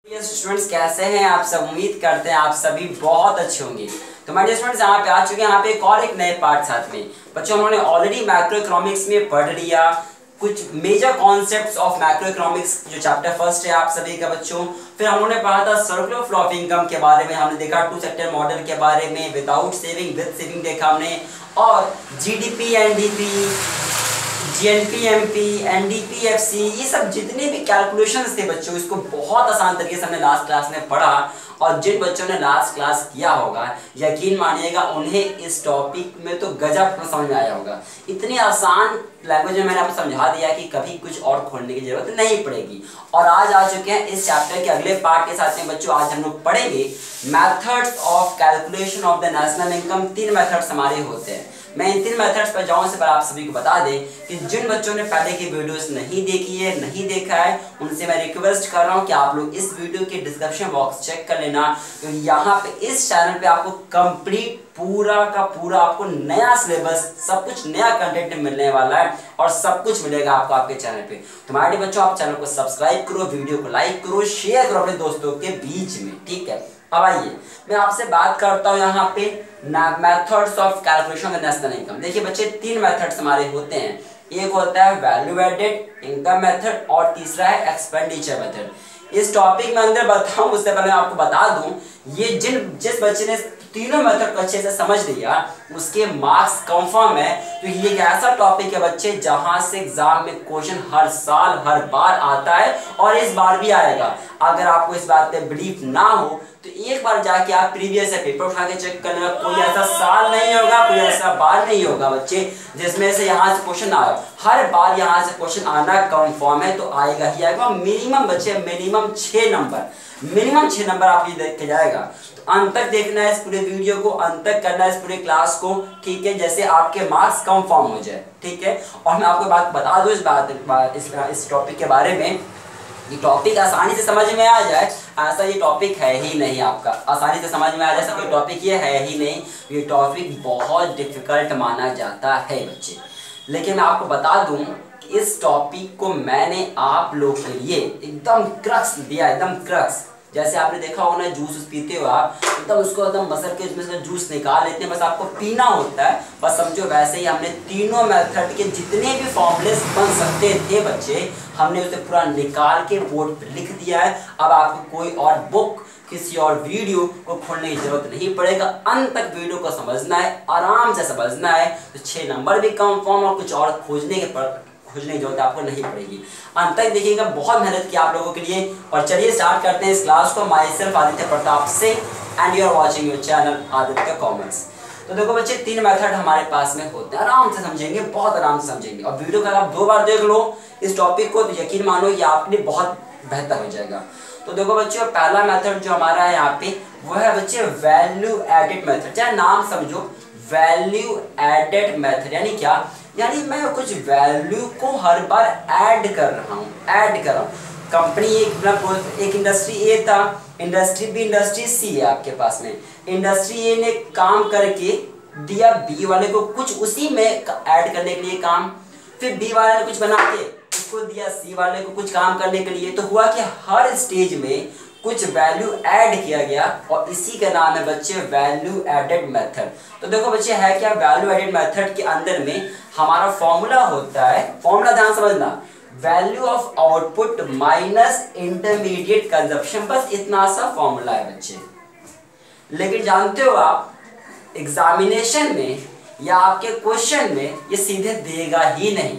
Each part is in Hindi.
स्टूडेंट्स कैसे हैं आप सब। उम्मीद करते हैं आप सभी बहुत अच्छे होंगे। तो माय डियर स्टूडेंट्स यहाँ पे आ चुके हैं यहाँ पे एक नए पार्ट साथ में। बच्चों हमने ऑलरेडी मैक्रो इकोनॉमिक्स में पढ़ लिया कुछ major concepts of macroeconomics जो चैप्टर फर्स्ट है आप सभी का बच्चों। फिर हम लोगों ने पढ़ा था सर्कुलर फ्लो ऑफ इनकम के बारे में, हमने देखा टू सेक्टर मॉडल के बारे में, विदाउट सेविंग विद सेविंग देखा हमने, और जीडीपी एनडीपी जीएनपी एनडीपी ये सब जितने भी कैलकुलेशंस थे बच्चों, इसको बहुत आसान तरीके से हमने लास्ट क्लास में पढ़ा। और जिन बच्चों ने लास्ट क्लास किया होगा यकीन मानिएगा उन्हें इस टॉपिक में तो गजब समझ में आया होगा। इतनी आसान लैंग्वेज में मैंने आपको समझा दिया कि कभी कुछ और खोलने की जरूरत नहीं पड़ेगी। और आज आ चुके हैं इस चैप्टर के अगले पार्ट के साथ में बच्चों। आज हम लोग पढ़ेंगे methods of calculation of the national income. 3 methods हमारे होते हैं। मैं इन 3 मेथड्स पर जाऊं से पर आप सभी को बता दें कि जिन बच्चों ने पहले की वीडियोस नहीं देखी है, नहीं देखा है, उनसे मैं रिक्वेस्ट कर रहा हूं कि आप लोग इस वीडियो के डिस्क्रिप्शन बॉक्स चेक कर लेना, क्योंकि यहाँ पे इस चैनल पे आपको कंप्लीट पूरा का पूरा आपको नया सिलेबस, सब कुछ नया कंटेंट मिलने वाला है और सब कुछ मिलेगा आपको आपके चैनल पे। तो हमारे बच्चों आप चैनल को सब्सक्राइब करो, वीडियो को लाइक करो, शेयर करो अपने दोस्तों के बीच में, ठीक है। अब आइए मैं आपसे बात करता हूँ यहाँ पे methods of calculation of national income. देखिए बच्चे 3 मेथड्स हमारे होते हैं। एक होता है वैल्यू एडेड इनकम मेथड और तीसरा है एक्सपेंडिचर मेथड। इस टॉपिक में अंदर बताऊं उससे पहले आपको बता दूं, ये जिस बच्चे ने तीनों मेथड को अच्छे से समझ लिया उसके मार्क्स कंफर्म है, क्योंकि ये एक ऐसा टॉपिक है बच्चे जहां से एग्जाम में क्वेश्चन हर साल हर बार आता है और इस बार भी आएगा। अगर आपको इस बात पे बिलीफ ना हो तो एक बार जाके आप प्रीवियस से पेपर उठा के चेक कर लेना। कोई ऐसा साल नहीं होगा, कोई ऐसा बार नहीं होगा बच्चे जिसमें से यहाँ से क्वेश्चन आया। हर बार यहाँ से क्वेश्चन आना कंफर्म है, तो आएगा ही आएगा। मिनिमम बच्चे मिनिमम 6 नंबर आप ये देख के जाएगा। तो अंत तक देखना है इस पूरे वीडियो को, अंत तक करना है इस पूरे क्लास को, ठीक है, जैसे आपके मार्क्स कंफर्म हो जाए, ठीक है। और मैं आपको बात बता दूं इस टॉपिक के बारे में, ये टॉपिक आसानी से समझ में आ जाए ऐसा ये टॉपिक है ही नहीं। आपका आसानी से समझ में आ जाए ऐसा कोई टॉपिक ये है ही नहीं। ये टॉपिक बहुत डिफिकल्ट माना जाता है बच्चे। लेकिन मैं आपको बता दूं कि इस टॉपिक को मैंने आप लोग के लिए एकदम क्रक्स दिया, एकदम क्रक्स। जैसे आपने देखा होगा ना, जूस पीते हो आप, एकदम उसको एकदम मसल के उसमें से जूस निकाल लेते हैं, बस आपको पीना होता है। बस समझो वैसे ही हमने तीनों मेथड के जितने भी फॉर्मूलेस बन सकते थे बच्चे, हमने उसे पूरा निकाल के बोर्ड पे लिख दिया है। अब आपको कोई और बुक, किसी और वीडियो को खोलने की जरूरत नहीं पड़ेगा। अंत तक वीडियो को समझना है, आराम से समझना है, तो 6 नंबर भी कंफर्म और कुछ और खोजने की जरूरत आपको नहीं पड़ेगी। अंत तक देखिएगा, बहुत मेहनत की आप लोगों के लिए। और चलिए स्टार्ट करते हैं इस क्लास को। Myself Aditya Pratap Singh and you are watching your channel Aditya commerce. तो देखो बच्चे 3 मेथड हमारे पास में होते हैं, आराम से समझेंगे, बहुत आराम से समझेंगे। और वीडियो का आप 2 बार देख लो इस टॉपिक को तो यकीन मानो ये आपके लिए बहुत बेहतर हो जाएगा। तो देखो बच्चों पहला मेथड जो हमारा है यहाँ पे वो है बच्चे वैल्यू एडेड मेथड। चाहे नाम समझो, वैल्यू एडेड मेथड यानी क्या, यानी मैं कुछ वैल्यू को हर बार ऐड कर रहा हूँ। कंपनी एक इंडस्ट्री ए था, इंडस्ट्री सी है आपके पास में। इंडस्ट्री ए ने काम करके दिया बी वाले को कुछ उसी में ऐड करने के लिए काम, फिर बी वाले ने कुछ बना के उसको दिया सी वाले को कुछ काम करने के लिए। तो हुआ कि हर स्टेज में कुछ वैल्यू ऐड किया गया और इसी का नाम है बच्चे वैल्यू एडेड मेथड। तो देखो बच्चे है क्या, वैल्यू एडेड मेथड के अंदर में हमारा फॉर्मूला होता है, फॉर्मूला ध्यान समझना, value of output minus intermediate consumption, बस इतना सा फॉर्मूला है बच्चे। लेकिन जानते हो आप एग्जामिनेशन में या आपके क्वेश्चन में ये सीधे देगा ही नहीं।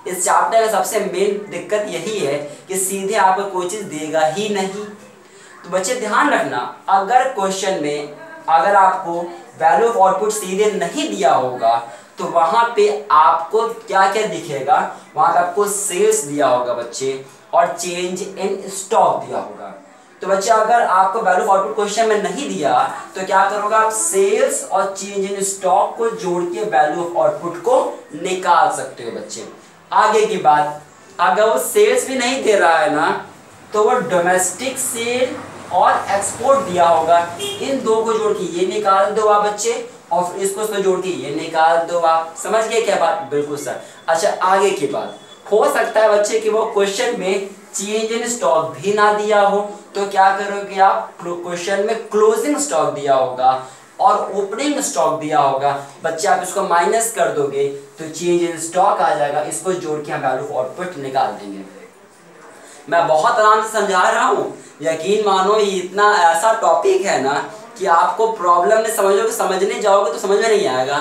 इस चैप्टर का सबसे मेन दिक्कत यही है कि सीधे आपको कोई चीज देगा ही नहीं। तो बच्चे ध्यान रखना, अगर क्वेश्चन में अगर आपको वैल्यू ऑफ आउटपुट सीधे नहीं दिया होगा तो वहां पे आपको क्या क्या दिखेगा, वहां पे आपको सेल्स दिया होगा बच्चे और चेंज इन स्टॉक दिया होगा। तो बच्चे अगर आपको वैल्यू ऑफ आउटपुट क्वेश्चन में नहीं दिया तो क्या करोगे आप, सेल्स और चेंज इन स्टॉक को जोड़ के वैल्यू ऑफ आउटपुट को निकाल सकते हो बच्चे। आगे की बात, अगर वो सेल्स भी नहीं दे रहा है ना तो वो डोमेस्टिक सेल और एक्सपोर्ट दिया होगा, इन 2 को जोड़ के ये निकाल दो आप बच्चे और फिर इसको जोड़ के ये निकाल दो आप। समझ गए क्या बात, बिल्कुल सर। अच्छा आगे की बात, हो सकता है बच्चे कि वो क्वेश्चन में चेंज इन स्टॉक भी ना दिया हो तो क्या करोगे आप, क्वेश्चन में क्लोजिंग स्टॉक दिया होगा और ओपनिंग स्टॉक दिया होगा, बच्चे आप इसको माइनस कर दोगे तो चेंज इन स्टॉक आ जाएगा, इसको जोड़ के हम वैल्यू ऑफ आउटपुट निकाल देंगे। मैं बहुत आराम से समझा रहा हूँ, यकीन मानो ये इतना ऐसा टॉपिक है ना कि आपको प्रॉब्लम में समझोगे, समझने जाओगे तो समझ में नहीं आएगा,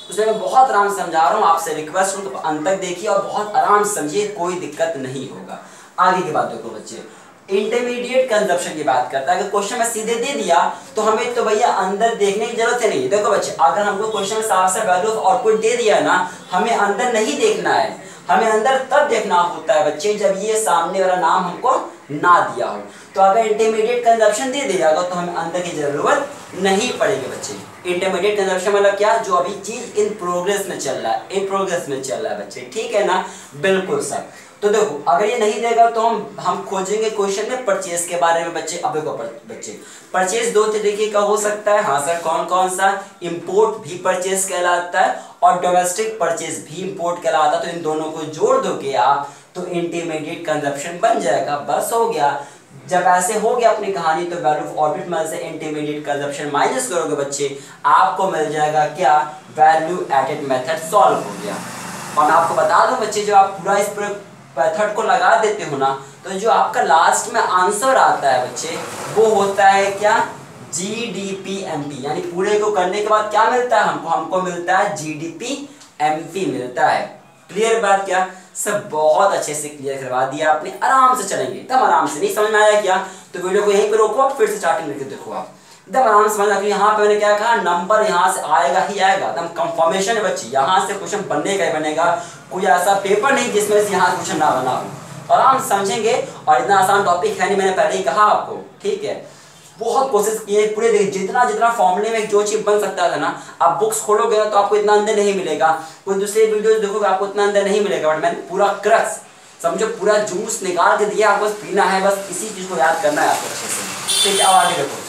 उसमें मैं बहुत आराम से समझा रहा हूँ। आपसे रिक्वेस्ट हूँ तो अंत तक देखिए और बहुत आराम से समझिए, कोई दिक्कत नहीं होगा। आगे की बात देखो बच्चे, इंटरमीडिएट कंजप्शन की बात करता है। अगर क्वेश्चन में सीधे दे दिया तो हमें तो भैया अंदर देखने की जरूरत नहीं है। देखो बच्चे, अगर हमको क्वेश्चन में साफ साफ वैल्यू ऑफ आउटपुट दे दिया है ना, हमें अंदर नहीं देखना है, हमें अंदर तब देखना होता है बच्चे जब ये सामने वाला नाम हमको ना दिया हो। तो अगर इंटरमीडिएट कंजप्शन दे दिया तो हमें अंदर की जरूरत नहीं पड़ेगी बच्चे। इंटरमीडिएट कंजप्शन मतलब क्या, जो अभी चीज इन प्रोग्रेस में चल रहा है, इन प्रोग्रेस में चल रहा है बच्चे, ठीक है ना, बिल्कुल सर। तो देखो अगर ये नहीं देगा तो हम खोजेंगे क्वेश्चन में परचेज के बारे में बच्चे। अब देखो बच्चे, परचेज दो तरीके का हो सकता है, हाँ सर कौन कौन सा, इंपोर्ट भी परचेज कहलाता है और डोमेस्टिक परचेज भी इंपोर्ट कहलाता है। तो इन दोनों को जोड़ दोगे आप तो इंटरमीडिएट कंजप्शन बन जाएगा, बस हो गया। जब ऐसे हो गया अपनी कहानी तो वैल्यू ऑफ आउटपुट में से इंटरमीडिएट कंजप्शन माइनस करोगे बच्चे, आपको मिल जाएगा क्या, वैल्यू एडेड मेथड सॉल्व हो गया। और मैं आपको बता दूं बच्चे, जो आप पूरा इस मेथड को लगा देते हो ना तो जो आपका लास्ट में आंसर आता है बच्चे वो होता है क्या, GDP-MP, यानी पूरे को करने के बाद क्या मिलता है हमको मिलता है GDP-MP मिलता है। क्लियर बात क्या, सब बहुत अच्छे से क्लियर करवा दिया आपने, आराम से चलेंगे एकदम आराम से। नहीं समझ में आया क्या तो वीडियो को यहीं पे रोको, फिर से स्टार्टिंग करके देखो आप, एकदम आराम से समझना। यहाँ पे मैंने क्या कहा, नंबर यहाँ से आएगा ही आएगा, एकदम कंफर्मेशन है बच्चे, यहाँ से क्वेश्चन बनेगा ही बनेगा। कोई ऐसा पेपर नहीं जिसमें से यहाँ क्वेश्चन ना बना हो, आराम से समझेंगे। और इतना आसान टॉपिक है नहीं, मैंने पहले ही कहा आपको, ठीक है। बहुत कोशिश की है पूरे, जितना जितना फॉर्मूले में जो चीज बन सकता था ना, आप बुक्स खोलोगे ना तो आपको इतना अंदर नहीं मिलेगा, कोई दूसरे वीडियोस देखोगे आपको इतना अंदर नहीं मिलेगा। बट मैंने पूरा क्रक्स समझो, पूरा जूस निकाल के दिया, आपको बस पीना है, बस इसी चीज को याद करना है आपको अच्छे से, ठीक है। अब आगे देखो,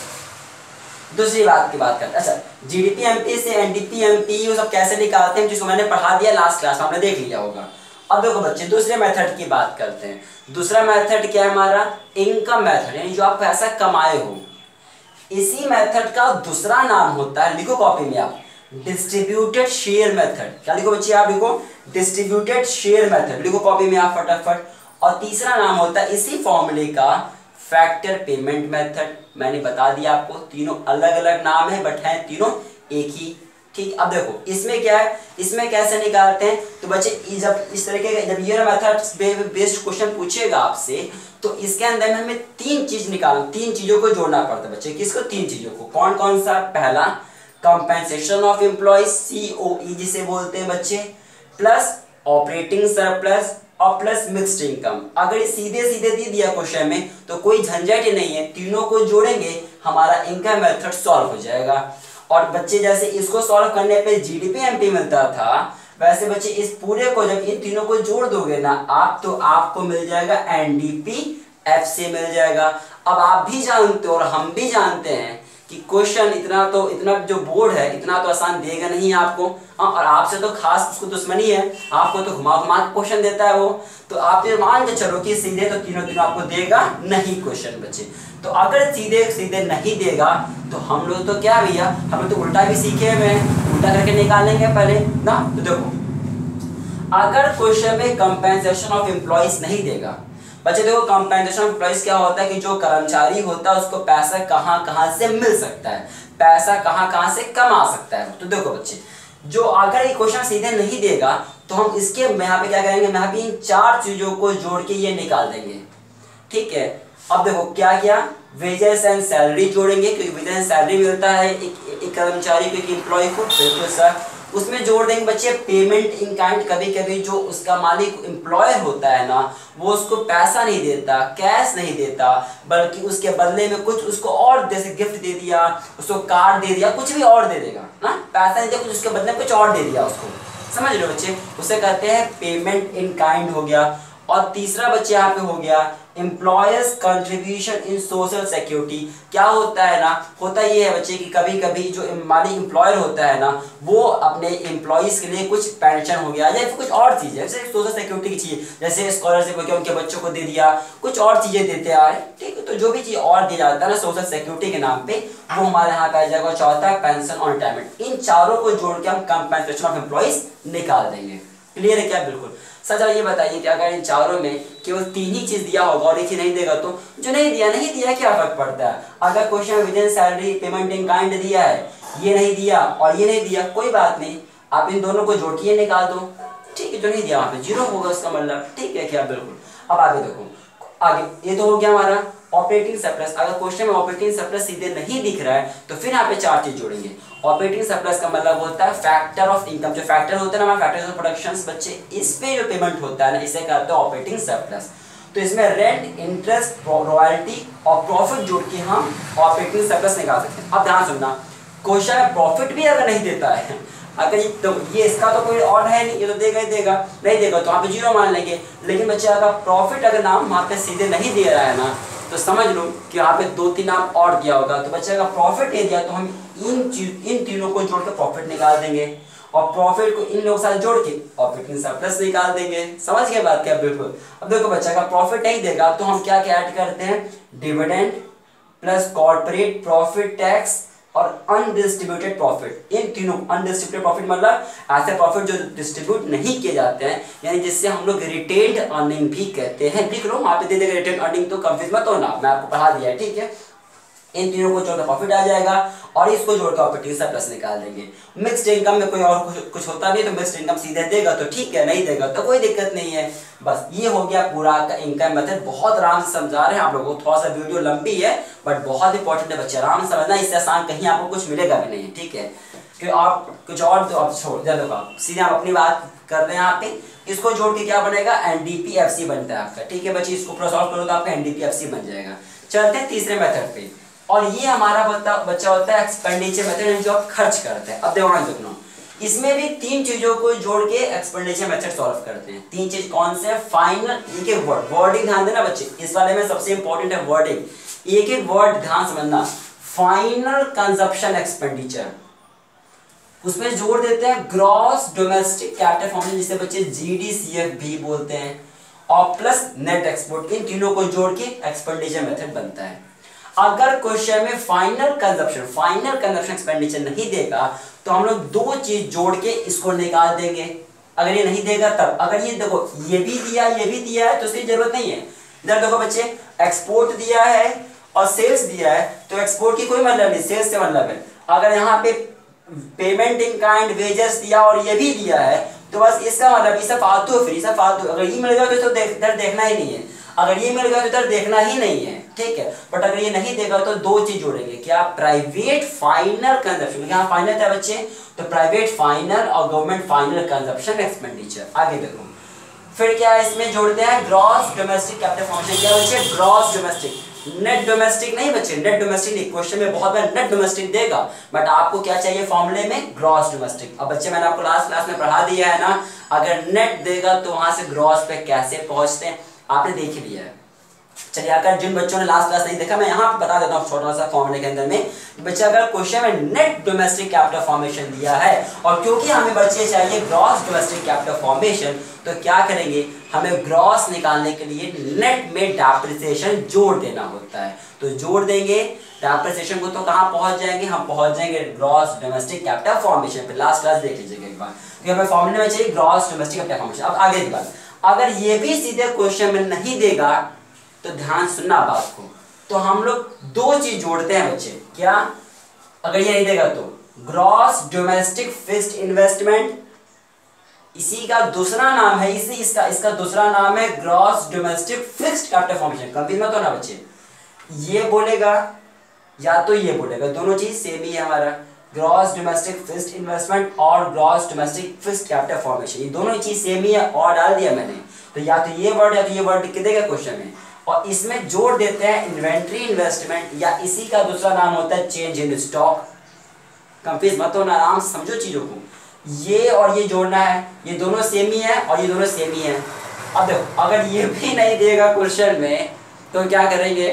दूसरी बात की बात करते हैं। अच्छा, GDP-MP से NDP-MP वो सब कैसे निकालते हैं, जिसको मैंने पढ़ा दिया लास्ट क्लास में, आपने देख लिया होगा। अब देखो बच्चे, दूसरे मेथड की बात करते हैं। दूसरा मेथड क्या है हमारा, इनकम मेथड, यानी जो आप पैसा कमाए हो। इसी मेथड का दूसरा नाम होता है, लिखो कॉपी में आप, डिस्ट्रीब्यूटेड शेयर मेथड। क्या लिखो बच्चे, आप लिखो डिस्ट्रीब्यूटेड शेयर मेथड, लिखो कॉपी में आप फटाफट। और तीसरा नाम होता है इसी फॉर्मूले का फैक्टर पेमेंट मेथड। मैंने बता दिया आपको, तीनों अलग अलग नाम है बट हैं तीनों एक ही, ठीक। अब देखो इसमें क्या है, इसमें कैसे निकालते हैं तो बच्चे, जब इस तरीके का जब ये मेथड बेस्ड क्वेश्चन पूछेगा आपसे तो इसके अंदर में हमें तीन चीजों को जोड़ना पड़ता है बच्चे। किसको, तीन चीजों को, कौन कौन सा, पहला कंपेंसेशन ऑफ एम्प्लॉइज, COE जिसे बोलते हैं बच्चे, प्लस ऑपरेटिंग सरप्लस और प्लस मिक्स्ड इनकम। अगर ये सीधे सीधे दे दिया क्वेश्चन में तो कोई झंझट ही नहीं है, तीनों को जोड़ेंगे हमारा इनकम मेथड सॉल्व हो जाएगा। और बच्चे जैसे इसको सॉल्व करने पे GDP-MP मिलता था, वैसे बच्चे इस पूरे को जब इन तीनों को जोड़ दोगे ना आप तो आपको मिल जाएगा NDP-FC मिल जाएगा। अब आप भी जानते हो और हम भी जानते हैं कि क्वेश्चन इतना जो बोर्ड है इतना तो आसान देगा नहीं आपको, और आपसे तो खास उसको दुश्मनी है, आपको तो घुमा घुमा के क्वेश्चन देता है वो। तो आप ये मान के चलो कि सीधे तो तीनों आपको देगा नहीं क्वेश्चन बच्चे। तो अगर सीधे सीधे नहीं देगा तो हम लोग तो क्या भैया, हम तो उल्टा भी सीखे हुए हैं, उल्टा करके निकालेंगे पहले ना। तो देखो, अगर क्वेश्चन में कंपेंसेशन ऑफ एम्प्लॉइज नहीं देगा बच्चे, देखो कंपेंसेशन ऑफ एम्प्लॉइज क्या होता है कि जो कर्मचारी होता है उसको पैसा कहाँ कहाँ से मिल सकता है, पैसा कहाँ कहाँ से कमा सकता है। तो देखो बच्चे, जो अगर ये क्वेश्चन सीधे नहीं देगा तो हम इसके यहाँ पे क्या करेंगे, यहाँ पे इन चार चीजों को जोड़ के ये निकाल देंगे, ठीक है। अब देखो क्या क्या, वेजेस एंड सैलरी जोड़ेंगे क्योंकि वेजेस एंड सैलरी मिलता है एक कर्मचारी को, एक एम्प्लॉय को, बिल्कुल सर। उसमें जोड़ देंगे बच्चे पेमेंट इन काइंड, कभी कभी जो उसका मालिक एम्प्लॉयर होता है ना वो उसको पैसा नहीं देता, कैश नहीं देता, बल्कि उसके बदले में कुछ उसको और जैसे गिफ्ट दे दिया, उसको कार्ड दे दिया, कुछ भी और दे देगा ना, पैसा नहीं दिया कुछ उसके बदले में कुछ और दे दिया उसको, समझ लो बच्चे, उसे कहते हैं पेमेंट इन काइंड हो गया। और तीसरा बच्चे यहाँ पे हो गया employers contribution in social security. क्या होता है ना, होता ये है बच्चे कि कभी कभी जो हमारी एम्प्लॉयर होता है ना, वो अपने एम्प्लॉयज के लिए कुछ पेंशन हो गया या फिर कुछ और चीज़ है, जैसे सोशल सिक्योरिटी की चीज़, जैसे स्कॉलरशिप हो गया, उनके बच्चों को दे दिया, कुछ और चीज़ें देते आ रहे, ठीक है। तो जो भी चीज़ और दिया जाता है ना सोशल सिक्योरिटी के नाम पे, वो हमारे यहाँ पे आ जाएगा। चौथा है पेंशन और रिटायरमेंट। इन चारों को जोड़ के हम कंपनसेशन ऑफ एम्प्लॉयज निकाल देंगे। क्लियर है क्या? बिल्कुल। सर ये बताइए कि अगर इन चारों में केवल 3 ही चीज दिया होगा और एक ही नहीं देगा, तो जो नहीं दिया क्या फर्क पड़ता है? अगर क्वेश्चन में within salary payment in kind दिया है, ये नहीं दिया और ये नहीं दिया, कोई बात नहीं, आप इन दोनों को जोड़ के निकाल दो, ठीक है। जो नहीं दिया वहां पे 0 होगा उसका मतलब, ठीक है क्या? बिल्कुल। अब आगे देखो, आगे ये तो हो गया हमारा ऑपरेटिंग सरप्लस। अगर क्वेश्चन में ऑपरेटिंग सरप्लस सीधे नहीं दिख रहा है तो फिर यहाँ पे 4 चीज जोड़ेंगे। ऑपरेटिंग सरप्लस का मतलब होता है फैक्टर ऑफ इनकम। जो फैक्टर होता है ना हमारा फैक्टर ऑफ प्रोडक्शन बच्चे, इस पे जो पेमेंट होता है ना, इसे कहते हैं ऑपरेटिंग सरप्लस। तो इसमें रेंट, इंटरेस्ट, रॉयल्टी और प्रॉफिट जोड़ के हम ऑपरेटिंग सरप्लस निकाल सकते हैं। अब ध्यान सुनना, क्वेश्चन में प्रॉफिट भी अगर नहीं देता है, अगर ये इसका तो कोई और है नहीं, ये तो देगा ही देगा, नहीं देगा तो वहाँ पे 0 मान लेंगे। लेकिन बच्चे अगर प्रॉफिट अगर नाम वहाँ पे सीधे नहीं दे रहा है ना, तो समझ लो कि यहाँ पे 2-3 नाम और दिया होगा। तो बच्चे अगर प्रॉफिट दे दिया तो हम इन तीनों को जोड़ के प्रॉफिट निकाल देंगे और प्रॉफिट को इन लोगों के साथ जोड़ के ऑपरेटिंग सरप्लस निकाल देंगे। समझ गए बात क्या? बिल्कुल। अब देखो बच्चा का प्रॉफिट नहीं देगा तो हम क्या क्या ऐड करते हैं? Dividend plus corporate profit tax और अनडिस्ट्रीब्यूटेड प्रॉफिट। इन तीनों, अनडिस्ट्रीब्यूटेड प्रॉफिट मतलब ऐसे प्रॉफिट जो डिस्ट्रीब्यूट नहीं किए जाते हैं, यानी जिससे हम लोग रिटेन्ड अर्निंग भी कहते हैं। लिख लो वहां पे दे देगा रिटेन्ड अर्निंग, तो कंफ्यूज मत होना, मैं आपको पढ़ा दिया है, ठीक है। इन तीनों को जोड़कर प्रॉफिट आ जाएगा और इसको जोड़कर ऑपरेटिंग सरप्लस निकाल देंगे। मिक्स्ड इनकम में कोई और कुछ होता नहीं, तो मिक्स्ड इनकम सीधे देगा तो ठीक है, नहीं देगा तो कोई दिक्कत नहीं है। बस ये हो गया पूरा का इनकम मेथड। बहुत आराम से समझा रहे हैं आप लोगों को, थोड़ा सा वीडियो लंबी है बट बहुत इंपॉर्टेंट है बच्चे, आराम से समझना, इससे आसान कहीं आपको कुछ मिलेगा भी नहीं, ठीक है। कि आप कुछ और तो आप छोड़ दे दो, सीधे आप अपनी बात कर रहे हैं यहाँ पे। इसको जोड़ के क्या बनेगा? एनडीपीएफसी बनता है आपका, ठीक है बच्चे। इसको पूरा सॉल्व करो तो आपका एनडीपीएफसी बन जाएगा। चलते हैं तीसरे मेथड पे, और ये हमारा बच्चा होता है एक्सपेंडिचर मेथड, जो आप खर्च करते हैं। अब देखो मैं देखना, इसमें भी 3 चीजों को जोड़ के एक्सपेंडिचर मेथड सॉल्व करते हैं। 3 चीज कौन से? फाइनल, एक एक वर्ड, वर्डिंग ध्यान देना बच्चे, इस वाले में सबसे इंपॉर्टेंट है वर्डिंग। एक एक वर्ड ध्यान समझना। फाइनल कंजप्शन एक्सपेंडिचर, उसमें जोड़ देते हैं ग्रॉस डोमेस्टिक कैपिटल फॉर्मेशन, जिसे बच्चे जीडीसीएफ भी बोलते हैं, और प्लस नेट एक्सपोर्ट। इन तीनों को जोड़ के एक्सपेंडिचर मेथड बनता है। अगर क्वेश्चन में फाइनल कंजप्शन एक्सपेंडिचर नहीं देगा तो हम लोग 2 चीज जोड़ के इसको निकाल देंगे। अगर ये नहीं देगा तब, अगर ये देखो ये भी दिया है तो इसकी जरूरत नहीं है। इधर देखो बच्चे, एक्सपोर्ट दिया है और सेल्स दिया है, तो एक्सपोर्ट की कोई मतलब नहीं, सेल्स से मतलब है। अगर यहाँ पे पेमेंट इन काइंड, वेजेस दिया और ये भी दिया है, तो बस इसका मतलब ये सब फालतू है, फिर सब फालतू। अगर ये मिल गया तो इधर देखना ही नहीं है, अगर ये मिल गया तो इधर देखना ही नहीं है, ठीक है। बट अगर ये नहीं देगा तो 2 चीज जोड़ेंगे, क्या? प्राइवेट फाइनल कंजप्शन, यहाँ फाइनल था बच्चे, तो प्राइवेट फाइनल और गवर्नमेंट फाइनल कंजप्शन एक्सपेंडिचर। आगे देखो फिर क्या है, इसमें जोड़ते हैं ग्रॉस डोमेस्टिक कैपिटल फॉर्मेशन। क्या बच्चे? ग्रॉस डोमेस्टिक, नेट डोमेस्टिक नहीं बच्चे, नेट डोमेस्टिक नहीं। क्वेश्चन में बहुत बार नेट डोमेस्टिक देगा, बट आपको क्या चाहिए फॉर्मूले में? Gross domestic. अब बच्चे मैंने आपको लास्ट क्लास में पढ़ा दिया है ना, अगर नेट देगा तो वहां से ग्रॉस पे कैसे पहुंचते हैं आपने देख लिया है। चलिए, अगर जिन बच्चों ने लास्ट क्लास नहीं देखा, मैं यहाँ पे बता देता हूँ छोटा सा फॉर्मूले के अंदर में। बच्चे अगर क्वेश्चन में नेट डोमेस्टिक कैपिटल फॉर्मेशन दिया है और क्योंकि हमें बच्चे चाहिए ग्रॉस डोमेस्टिक कैपिटल फॉर्मेशन, तो क्या करेंगे? हमें ग्रॉस निकालने के लिए नेट में डेप्रिसिएशन जोड़ देना होता है, तो जोड़ देंगे डेप्रिसिएशन को, तो कहाँ पहुंच जाएंगे? हम पहुंच जाएंगे ग्रॉस डोमेस्टिक कैपिटल फॉर्मेशन पे। लास्ट क्लास देख लीजिएगा एक बार, क्योंकि हमें फॉर्मूले में चाहिए ग्रॉस डोमेस्टिक कैपिटल फॉर्मेशन। अब आगे की बात, अगर ये भी सीधे क्वेश्चन में नहीं देगा तो ध्यान सुनना बात को, तो हम लोग 2 चीज जोड़ते हैं बच्चे। क्या? अगर ये नहीं देगा तो ग्रॉस डोमेस्टिक फिक्स्ड इन्वेस्टमेंट, इसी का दूसरा नाम है, इसका दूसरा नाम है gross domestic fixed capital formation. Confuse मत होना बच्चे, ये बोलेगा या तो ये बोलेगा, दोनों चीज सेम ही है हमारा। ग्रॉस डोमेस्टिक फिक्स्ड इन्वेस्टमेंट और gross domestic fixed capital formation, ये दोनों चीज सेम ही है, और डाल दिया मैंने, तो या तो ये वर्ड या तो ये वर्ड लिख के देगा क्वेश्चन में, और इसमें जोड़ देते हैं इन्वेंट्री इन्वेस्टमेंट, या इसी का दूसरा नाम होता है चेंज इन स्टॉक। कंफ्यूज मत होना, आराम से समझो चीजों को। ये और ये जोड़ना है, ये दोनों सेम ही है और ये दोनों सेम ही है। अब देखो, अगर ये भी नहीं देगा क्वेश्चन में तो क्या करेंगे,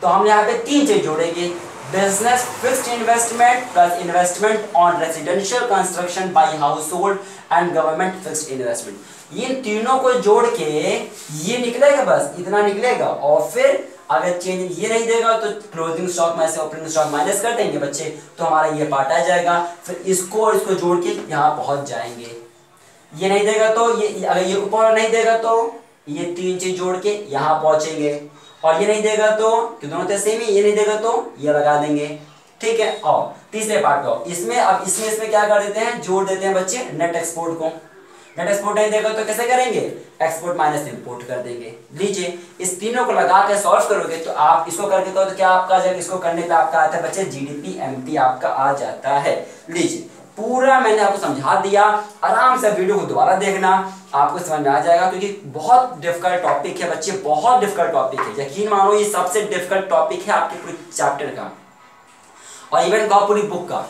तो हम यहाँ पे 3 चीज जोड़ेंगे, business fixed investment plus investment on residential construction by household and government fixed investment. इन तीनों को जोड़ के ये निकलेगा, बस इतना निकलेगा। और फिर अगर चेंज ये नहीं देगा तो क्लोजिंग स्टॉक में से ओपनिंग स्टॉक माइनस कर देंगे बच्चे, तो हमारा ये पार्ट आ जाएगा। फिर इसको और इसको जोड़ के यहाँ पहुंच जाएंगे। ये नहीं देगा तो ये, अगर ये ऊपर नहीं देगा तो ये 3 चीज जोड़ के यहाँ पहुंचेंगे। और ये नहीं देगा तो, कि दोनों तो सेम ही, ये नहीं देगा तो ये लगा देंगे, ठीक है। और तीसरे पार्ट को इसमें, अब इसमें क्या कर देते हैं, जोड़ देते हैं बच्चे नेट एक्सपोर्ट को। नेट एक्सपोर्ट नहीं देगा तो कैसे करेंगे, एक्सपोर्ट माइनस इंपोर्ट कर देंगे। लीजिए इस तीनों को लगा के सॉल्व करोगे तो आप इसको करके तो क्या आपका जब इसको करने पे आपका आता है बच्चे जीडीपी एमपी आपका आ जाता है। लीजिए पूरा मैंने आपको समझा दिया, आराम से वीडियो को दोबारा देखना, आपको समझ में आ जाएगा, क्योंकि बहुत डिफिकल्ट टॉपिक है बच्चे, बहुत डिफिकल्ट टॉपिक है। यकीन मानो ये सबसे डिफिकल्ट टॉपिक है आपके पूरे चैप्टर का और इवन का पूरी बुक का।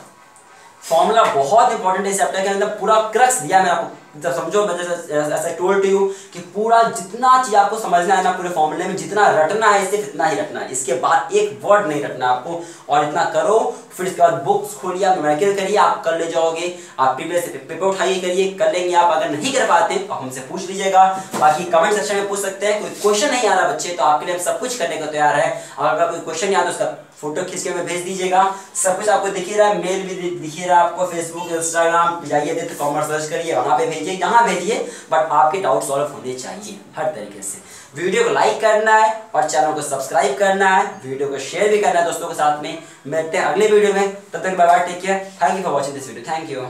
फॉर्मूला बहुत इंपॉर्टेंट है इस चैप्टर के अंदर, पूरा क्रक्स दिया मैंने आपको। जब समझो, ऐसा टोल्ड टू यू कि पूरा जितना चीज आपको समझना है ना पूरे फॉर्मूले में, जितना रटना है सिर्फ इतना ही रटना है, इसके बाद एक वर्ड नहीं रटना आपको। और इतना करो, फिर इसके बाद बुक्स खोलिए, आप न्यूमेरिकल करिए, आप कर ले जाओगे। आप प्रीवियस पेपर उठाइए, करिए, कर लेंगे आप। अगर नहीं कर पाते तो हमसे पूछ लीजिएगा, बाकी कमेंट सेक्शन में पूछ सकते हैं। कोई क्वेश्चन नहीं आ रहा बच्चे तो आपके लिए हम सब कुछ करने को तैयार है। अगर कोई क्वेश्चन नहीं आता तो उसका फोटो खींच के हमें भेज दीजिएगा। सब कुछ आपको दिख ही रहा है, मेल भी दिख ही रहा है आपको, फेसबुक इंस्टाग्राम जाइए तो कॉमर्स सर्च करिए, वहां पे भेजिए, जहां भेजिए, बट आपके डाउट सॉल्व होने चाहिए हर तरीके से। वीडियो को लाइक करना है और चैनल को सब्सक्राइब करना है, वीडियो को शेयर भी करना है दोस्तों के साथ में। मिलते हैं अगले वीडियो में, तब तक bye bye, take care, thank you for watching this video, thank you.